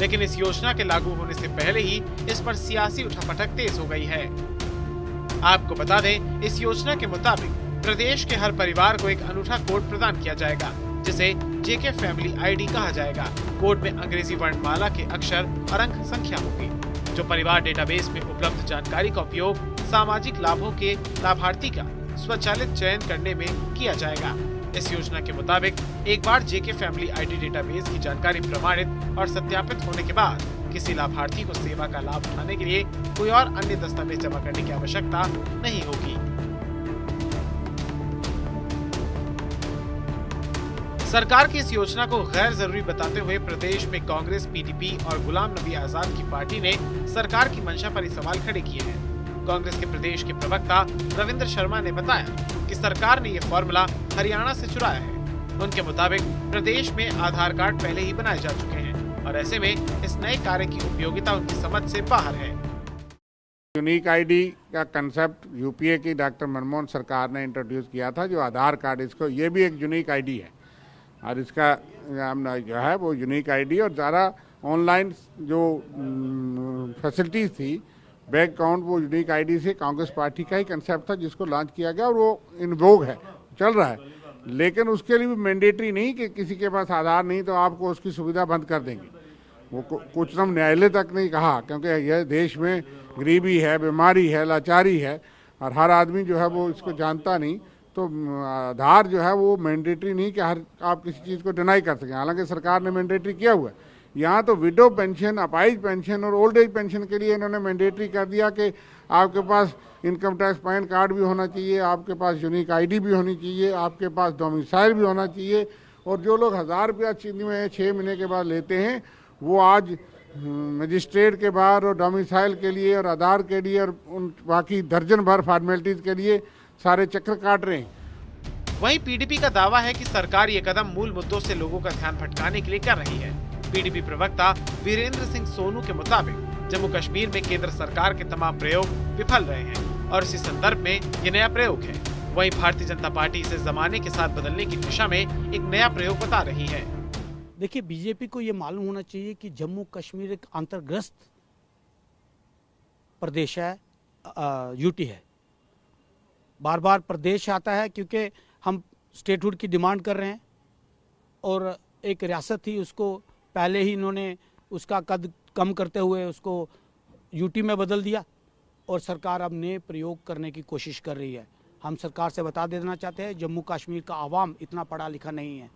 लेकिन इस योजना के लागू होने से पहले ही इस पर सियासी उठापटक तेज हो गई है। आपको बता दें, इस योजना के मुताबिक प्रदेश के हर परिवार को एक अनूठा कोड प्रदान किया जाएगा, जिसे जेके फैमिली आईडी कहा जाएगा। कोड में अंग्रेजी वर्णमाला के अक्षर और अंक संख्या होगी, जो परिवार डेटाबेस में उपलब्ध जानकारी का उपयोग सामाजिक लाभों के लाभार्थी का स्वचालित चयन करने में किया जाएगा। इस योजना के मुताबिक एक बार जेके फैमिली आईडी डेटाबेस की जानकारी प्रमाणित और सत्यापित होने के बाद किसी लाभार्थी को सेवा का लाभ उठाने के लिए कोई और अन्य दस्तावेज जमा करने की आवश्यकता नहीं होगी। सरकार की इस योजना को गैर जरूरी बताते हुए प्रदेश में कांग्रेस, पीडीपी और गुलाम नबी आजाद की पार्टी ने सरकार की मंशा पर सवाल खड़े किए हैं। कांग्रेस के प्रदेश के प्रवक्ता रविंद्र शर्मा ने बताया कि सरकार ने ये फॉर्मूला हरियाणा से चुराया है। उनके मुताबिक प्रदेश में आधार कार्ड पहले ही बनाए जा चुके हैं और ऐसे में इस नए कार्य की उपयोगिता उनकी समझ से बाहर है। यूनिक आईडी का कंसेप्ट यूपीए की डॉक्टर मनमोहन सरकार ने इंट्रोड्यूस किया था, जो आधार कार्ड, इसको ये भी एक यूनिक आईडी है और इसका जो है वो यूनिक आईडी और ज़्यादा ऑनलाइन जो फैसिलिटीज़ थी बैंक अकाउंट, वो यूनिक आईडी से कांग्रेस पार्टी का ही कंसेप्ट था जिसको लॉन्च किया गया और वो इन वोग है, चल रहा है। लेकिन उसके लिए भी मैंडेटरी नहीं कि किसी के पास आधार नहीं तो आपको उसकी सुविधा बंद कर देंगे। वो उच्चतम न्यायालय तक नहीं कहा, क्योंकि यह देश में गरीबी है, बीमारी है, लाचारी है और हर आदमी जो है वो इसको जानता नहीं। तो आधार जो है वो मैंडेटरी नहीं कि हर आप किसी चीज़ को डिनाई कर सकें, हालांकि सरकार ने मैंडेटरी किया हुआ है। यहाँ तो विडो पेंशन, अपाइज पेंशन और ओल्ड एज पेंशन के लिए इन्होंने मैंडेटरी कर दिया कि आपके पास इनकम टैक्स पैन कार्ड भी होना चाहिए, आपके पास यूनिक आईडी भी होनी चाहिए, आपके पास डोमिसाइल भी होना चाहिए। और जो लोग 1000 रुपया चीनी में 6 महीने के बाद लेते हैं, वो आज मजिस्ट्रेट के बाहर और डोमिसाइल के लिए और आधार के लिए और उन बाकी दर्जन भर फॉर्मेलिटीज़ के लिए सारे चक्कर काट रहे हैं। वहीं पीडीपी का दावा है कि सरकार ये कदम मूल मुद्दों से लोगों का ध्यान भटकाने के लिए कर रही है। पीडीपी प्रवक्ता वीरेंद्र सिंह सोनू के मुताबिक जम्मू कश्मीर में केंद्र सरकार के तमाम प्रयोग विफल रहे हैं और इसी संदर्भ में ये नया प्रयोग है। वहीं भारतीय जनता पार्टी इसे जमाने के साथ बदलने की दिशा में एक नया प्रयोग बता रही है। देखिए, बीजेपी को ये मालूम होना चाहिए कि जम्मू कश्मीर एक अंतर्ग्रस्त प्रदेश है, यूटी है। बार बार प्रदेश आता है क्योंकि हम स्टेटहुड की डिमांड कर रहे हैं और एक रियासत थी, उसको पहले ही इन्होंने उसका कद कम करते हुए उसको यूटी में बदल दिया और सरकार अब नए प्रयोग करने की कोशिश कर रही है। हम सरकार से बता देना चाहते हैं, जम्मू कश्मीर का आवाम इतना पढ़ा लिखा नहीं है,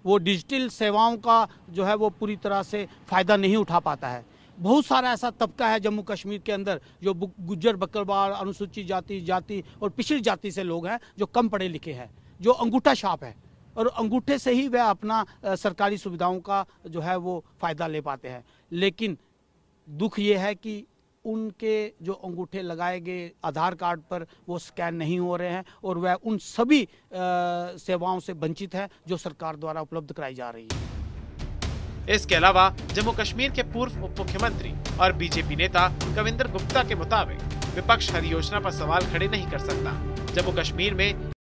वो डिजिटल सेवाओं का जो है वो पूरी तरह से फ़ायदा नहीं उठा पाता है। बहुत सारा ऐसा तबका है जम्मू कश्मीर के अंदर जो गुज्जर, बकरवाल, अनुसूचित जाति और पिछड़ी जाति से लोग हैं जो कम पढ़े लिखे हैं, जो अंगूठा छाप है और अंगूठे से ही वह अपना सरकारी सुविधाओं का जो है वो फ़ायदा ले पाते हैं। लेकिन दुख ये है कि उनके जो अंगूठे लगाए गए आधार कार्ड पर वो स्कैन नहीं हो रहे हैं और वह उन सभी सेवाओं से वंचित है जो सरकार द्वारा उपलब्ध कराई जा रही है। इसके अलावा जम्मू कश्मीर के पूर्व उप मुख्यमंत्री और बीजेपी नेता कविंदर गुप्ता के मुताबिक विपक्ष हर योजना पर सवाल खड़े नहीं कर सकता। जम्मू कश्मीर में